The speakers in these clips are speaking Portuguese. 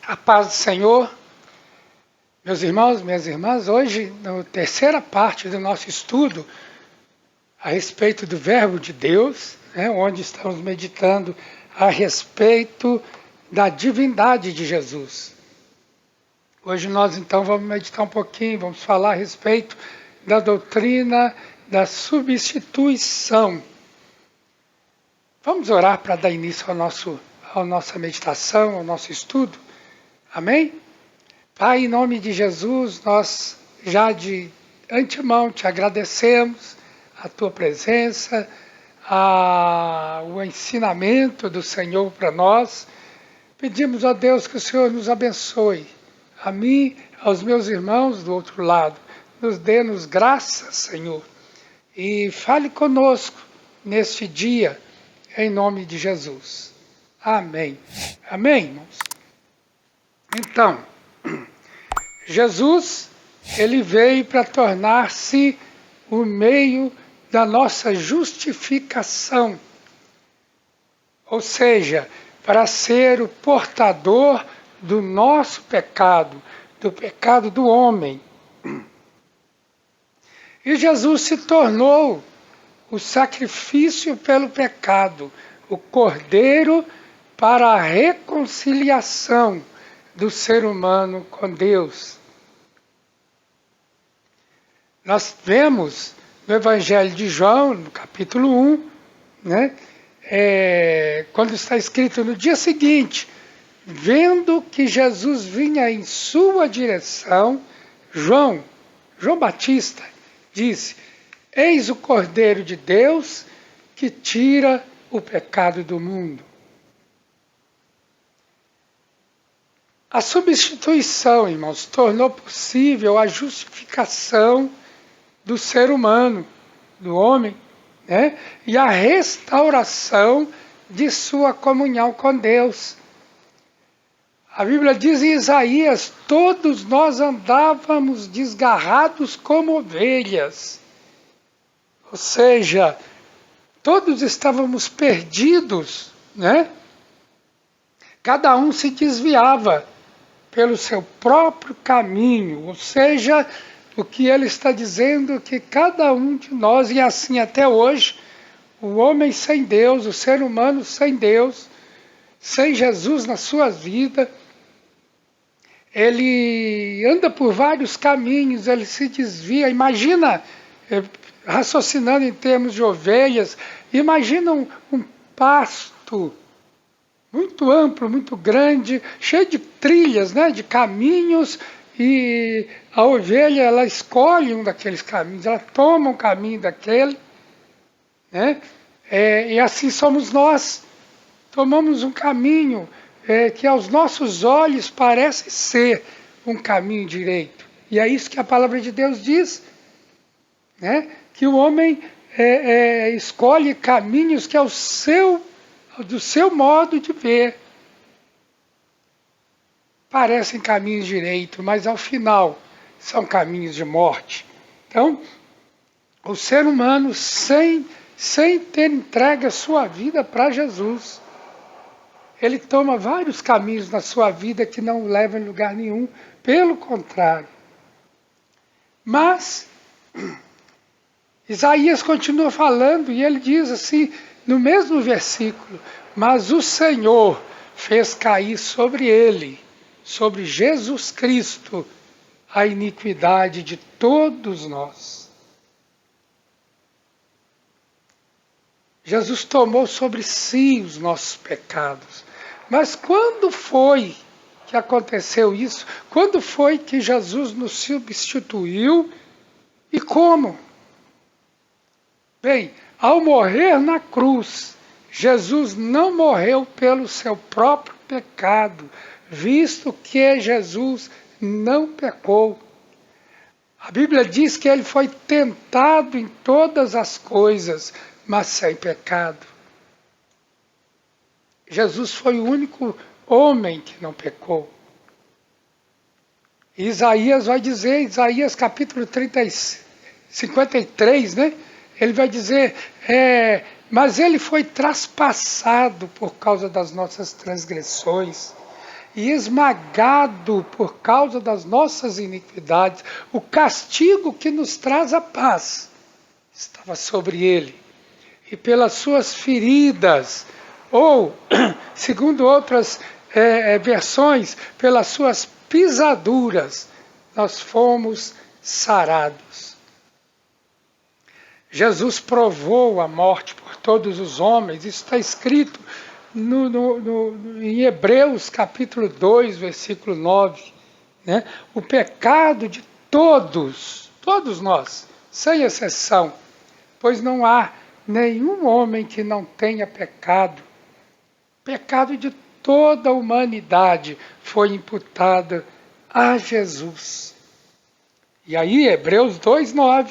A paz do Senhor, meus irmãos, minhas irmãs, hoje, na terceira parte do nosso estudo a respeito do Verbo de Deus, onde estamos meditando a respeito da divindade de Jesus. Hoje nós então vamos meditar um pouquinho, vamos falar a respeito da doutrina da substituição. Vamos orar para dar início à nossa meditação, ao nosso estudo. Amém? Pai, em nome de Jesus, nós já de antemão te agradecemos a tua presença, o ensinamento do Senhor para nós. Pedimos a Deus que o Senhor nos abençoe, a mim, aos meus irmãos do outro lado. Nos dê-nos graça, Senhor, e fale conosco neste dia, em nome de Jesus. Amém. Amém, irmãos? Então, Jesus, ele veio para tornar-se o meio da nossa justificação. Ou seja, para ser o portador do nosso pecado, do pecado do homem. E Jesus se tornou o sacrifício pelo pecado, o cordeiro para a reconciliação do ser humano com Deus. Nós vemos no Evangelho de João, no capítulo 1, quando está escrito no dia seguinte, vendo que Jesus vinha em sua direção, João Batista disse: eis o Cordeiro de Deus que tira o pecado do mundo. A substituição, irmãos, tornou possível a justificação do ser humano, do homem, e a restauração de sua comunhão com Deus. A Bíblia diz em Isaías: todos nós andávamos desgarrados como ovelhas. Ou seja, todos estávamos perdidos, Cada um se desviava pelo seu próprio caminho, ou seja, o que ele está dizendo é que cada um de nós, e assim até hoje, o homem sem Deus, o ser humano sem Deus, sem Jesus na sua vida, ele anda por vários caminhos, ele se desvia. Imagina, raciocinando em termos de ovelhas, imagina um pasto muito amplo, muito grande, cheio de trilhas, de caminhos, e a ovelha, ela escolhe um daqueles caminhos, ela toma um caminho daquele, e assim somos nós, tomamos um caminho que aos nossos olhos parece ser um caminho direito, e é isso que a palavra de Deus diz, que o homem escolhe caminhos que é do seu modo de ver, parecem caminhos direitos, mas ao final são caminhos de morte. Então, o ser humano, sem ter entregue a sua vida para Jesus, ele toma vários caminhos na sua vida que não o levam em lugar nenhum, pelo contrário. Mas Isaías continua falando e ele diz assim, no mesmo versículo: mas o Senhor fez cair sobre ele, sobre Jesus Cristo, a iniquidade de todos nós. Jesus tomou sobre si os nossos pecados. Mas quando foi que aconteceu isso? Quando foi que Jesus nos substituiu e como? Bem, ao morrer na cruz, Jesus não morreu pelo seu próprio pecado, visto que Jesus não pecou. A Bíblia diz que ele foi tentado em todas as coisas, mas sem pecado. Jesus foi o único homem que não pecou. Isaías vai dizer, Isaías capítulo 53, ele vai dizer, mas ele foi traspassado por causa das nossas transgressões, e esmagado por causa das nossas iniquidades. O castigo que nos traz a paz estava sobre ele. E pelas suas feridas, ou, segundo outras versões, pelas suas pisaduras, nós fomos sarados. Jesus provou a morte por todos os homens. Isso está escrito em Hebreus capítulo 2, versículo 9. Né? O pecado de todos nós, sem exceção, pois não há nenhum homem que não tenha pecado. Pecado de toda a humanidade foi imputado a Jesus. E aí, Hebreus 2:9,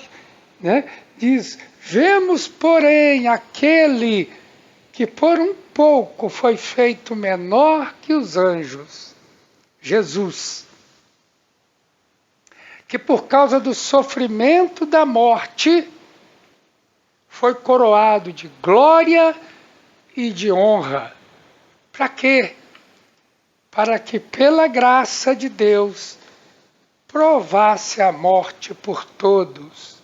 né, diz: vemos, porém, aquele que por um pouco foi feito menor que os anjos, Jesus, que por causa do sofrimento da morte foi coroado de glória e de honra. Para quê? Para que pela graça de Deus provasse a morte por todos.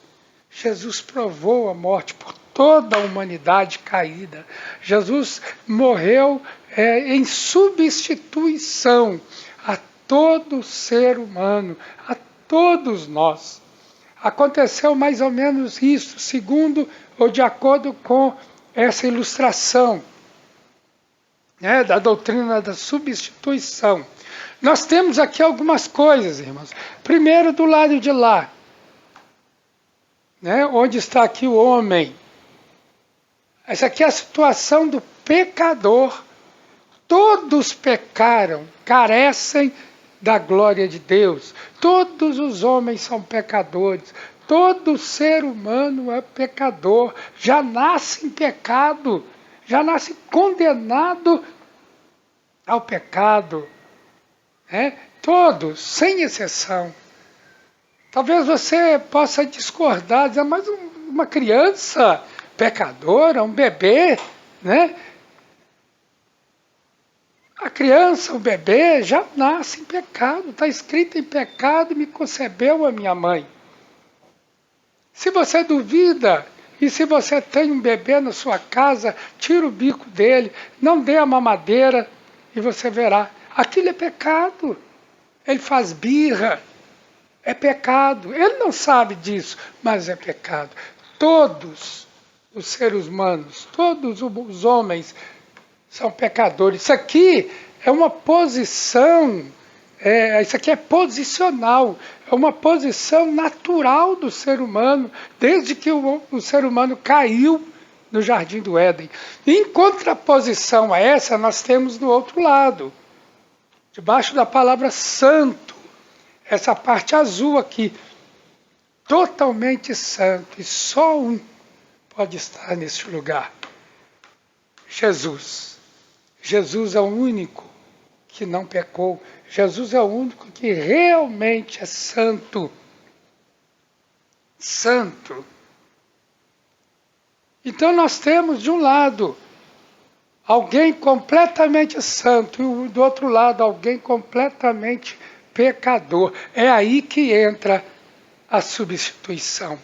Jesus provou a morte por toda a humanidade caída. Jesus morreu em substituição a todo ser humano, a todos nós. Aconteceu mais ou menos isso, segundo ou de acordo com essa ilustração, né, da doutrina da substituição. Nós temos aqui algumas coisas, irmãos. Primeiro, do lado de lá, né, onde está aqui o homem. Essa aqui é a situação do pecador. Todos pecaram, carecem da glória de Deus. Todos os homens são pecadores. Todo ser humano é pecador. Já nasce em pecado. Já nasce condenado ao pecado. Né? Todos, sem exceção. Talvez você possa discordar, dizer, mas uma criança pecadora, um bebê, né? A criança, o bebê, já nasce em pecado. Está escrito: em pecado me concebeu a minha mãe. Se você duvida, e se você tem um bebê na sua casa, tira o bico dele, não dê a mamadeira, e você verá. Aquilo é pecado. Ele faz birra. É pecado. Ele não sabe disso, mas é pecado. Todos os seres humanos, todos os homens são pecadores. Isso aqui é uma posição, isso aqui é posicional, é uma posição natural do ser humano, desde que o ser humano caiu no Jardim do Éden. Em contraposição a essa, nós temos do outro lado, debaixo da palavra santo, essa parte azul aqui, totalmente santo, e só um pode estar nesse lugar: Jesus. Jesus é o único que não pecou. Jesus é o único que realmente é santo. Santo. Então nós temos de um lado alguém completamente santo e do outro lado alguém completamente pecador. É aí que entra a substituição.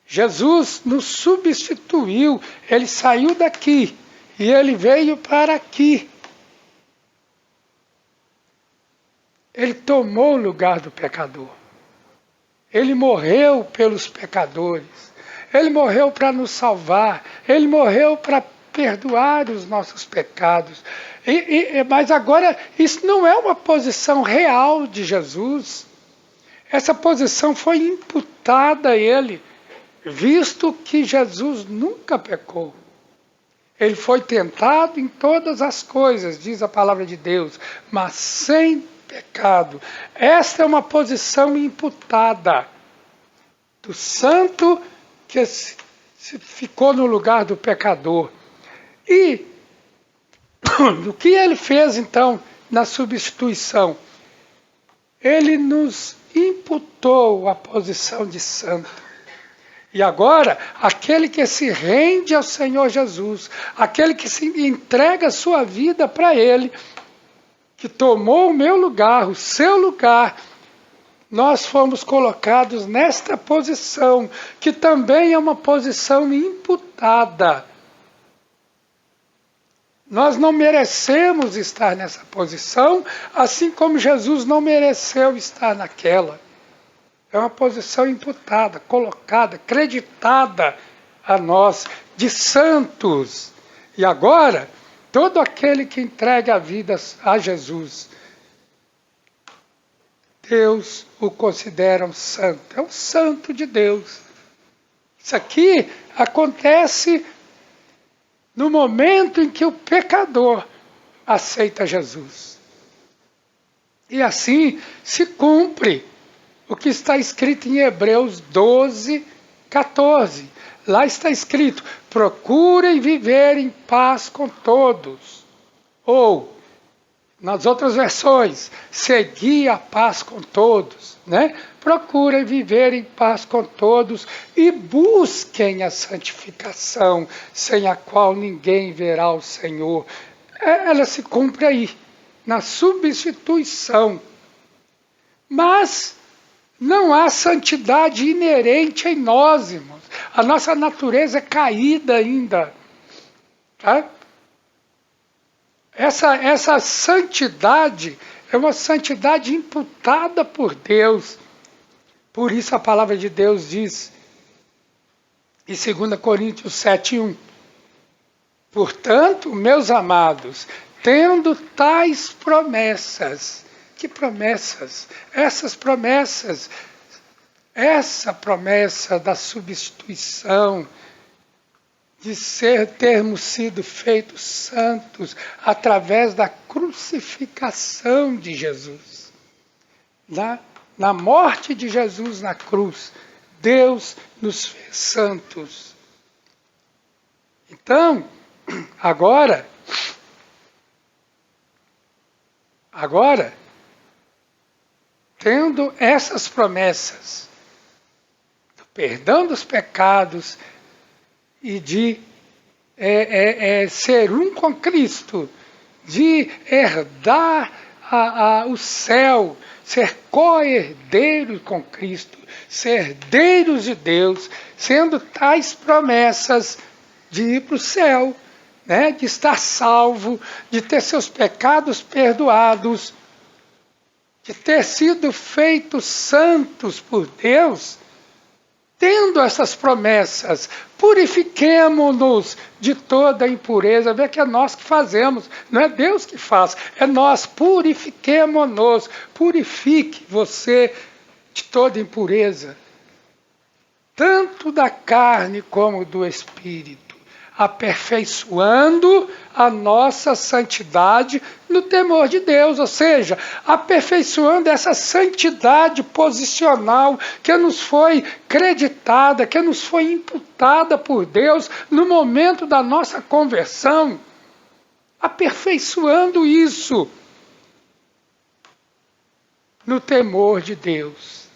Jesus nos substituiu. Ele saiu daqui e ele veio para aqui. Ele tomou o lugar do pecador. Ele morreu pelos pecadores. Ele morreu para nos salvar. Ele morreu para perdoar os nossos pecados. Mas agora, isso não é uma posição real de Jesus. Essa posição foi imputada a ele, visto que Jesus nunca pecou. Ele foi tentado em todas as coisas, diz a palavra de Deus, mas sem pecado. Esta é uma posição imputada do santo que ficou no lugar do pecador. E o que ele fez então na substituição? Ele nos imputou a posição de santo. E agora, aquele que se rende ao Senhor Jesus, aquele que se entrega a sua vida para Ele, que tomou o meu lugar, o seu lugar, nós fomos colocados nesta posição, que também é uma posição imputada. Nós não merecemos estar nessa posição, assim como Jesus não mereceu estar naquela. É uma posição imputada, colocada, acreditada a nós, de santos. E agora, todo aquele que entrega a vida a Jesus, Deus o considera um santo. É um santo de Deus. Isso aqui acontece no momento em que o pecador aceita Jesus. E assim se cumpre o que está escrito em Hebreus 12, 14. Lá está escrito: procurem viver em paz com todos. Ou, nas outras versões, segui a paz com todos. Né? Procurem viver em paz com todos e busquem a santificação, sem a qual ninguém verá o Senhor. Ela se cumpre aí, na substituição. Mas não há santidade inerente em nós, irmãos. A nossa natureza é caída ainda. Tá? Essa santidade é uma santidade imputada por Deus. Por isso a palavra de Deus diz, em 2 Coríntios 7:1, portanto, meus amados, tendo tais promessas. Que promessas? Essas promessas, essa promessa da substituição, de termos sido feitos santos através da crucificação de Jesus. Na morte de Jesus na cruz, Deus nos fez santos. Então, agora, tendo essas promessas, do perdão dos pecados e de ser um com Cristo, de herdar o céu, ser co-herdeiro com Cristo, ser herdeiros de Deus, sendo tais promessas de ir para o céu, né, de estar salvo, de ter seus pecados perdoados, de ter sido feitos santos por Deus. Tendo essas promessas, purifiquemo-nos de toda impureza. Vê que é nós que fazemos, não é Deus que faz, é nós. Purifiquemo-nos, purifique você de toda impureza, tanto da carne como do espírito, aperfeiçoando a nossa santidade no temor de Deus, ou seja, aperfeiçoando essa santidade posicional que nos foi creditada, que nos foi imputada por Deus no momento da nossa conversão, aperfeiçoando isso no temor de Deus.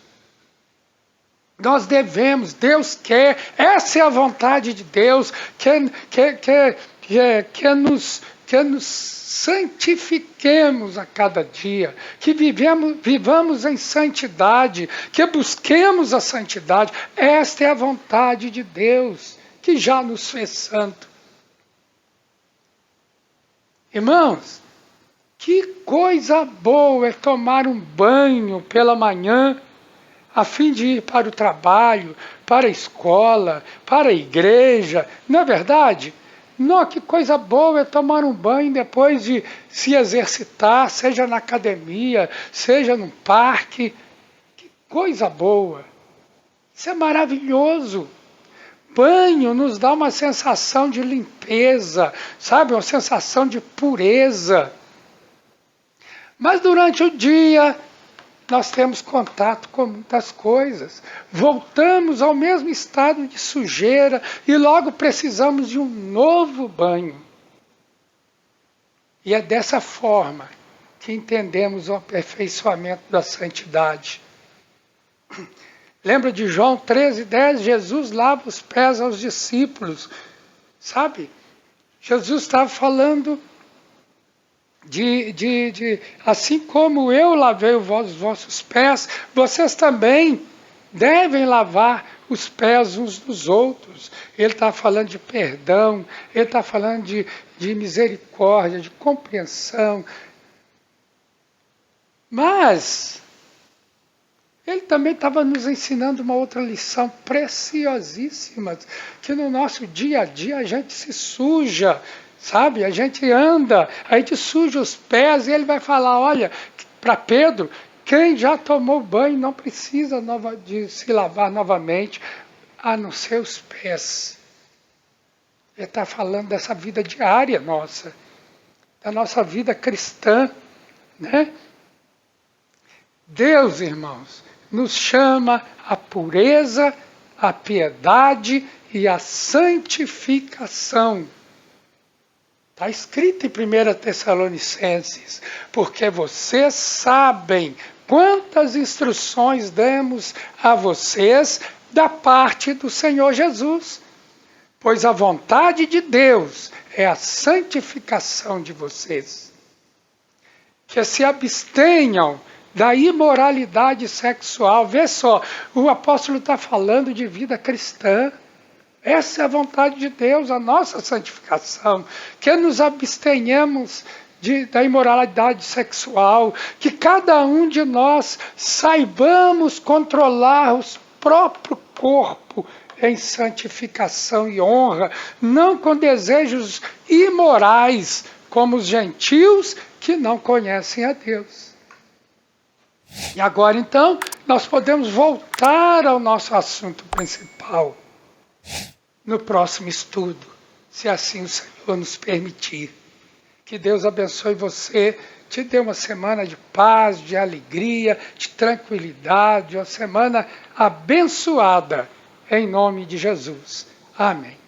Nós devemos, Deus quer, essa é a vontade de Deus, que nos santifiquemos a cada dia, que vivamos em santidade, que busquemos a santidade. Esta é a vontade de Deus, que já nos fez santo. Irmãos, que coisa boa é tomar um banho pela manhã, a fim de ir para o trabalho, para a escola, para a igreja, não é verdade? Não, que coisa boa é tomar um banho depois de se exercitar, seja na academia, seja no parque. Que coisa boa! Isso é maravilhoso. Banho nos dá uma sensação de limpeza, sabe? Uma sensação de pureza. Mas durante o dia, nós temos contato com muitas coisas. Voltamos ao mesmo estado de sujeira e logo precisamos de um novo banho. E é dessa forma que entendemos o aperfeiçoamento da santidade. Lembra de João 13:10? Jesus lava os pés aos discípulos. Sabe? Jesus estava falando assim como eu lavei os vossos pés, vocês também devem lavar os pés uns dos outros. Ele está falando de perdão, ele está falando de misericórdia, de compreensão. Mas ele também estava nos ensinando uma outra lição preciosíssima, que no nosso dia a dia a gente se suja, sabe? A gente anda, a gente suja os pés, e ele vai falar, olha, para Pedro, quem já tomou banho não precisa de se lavar novamente, a não ser os pés. Ele está falando dessa vida diária nossa, da nossa vida cristã, né? Deus, irmãos, nos chama à pureza, à piedade e à santificação. Está escrito em 1 Tessalonicenses, porque vocês sabem quantas instruções demos a vocês da parte do Senhor Jesus. Pois a vontade de Deus é a santificação de vocês. Que se abstenham da imoralidade sexual. Vê só, o apóstolo está falando de vida cristã. Essa é a vontade de Deus, a nossa santificação. Que nos abstenhamos da imoralidade sexual. Que cada um de nós saibamos controlar o próprio corpo em santificação e honra, não com desejos imorais, como os gentios que não conhecem a Deus. E agora, então, nós podemos voltar ao nosso assunto principal no próximo estudo, se assim o Senhor nos permitir. Que Deus abençoe você, te dê uma semana de paz, de alegria, de tranquilidade, uma semana abençoada, em nome de Jesus. Amém.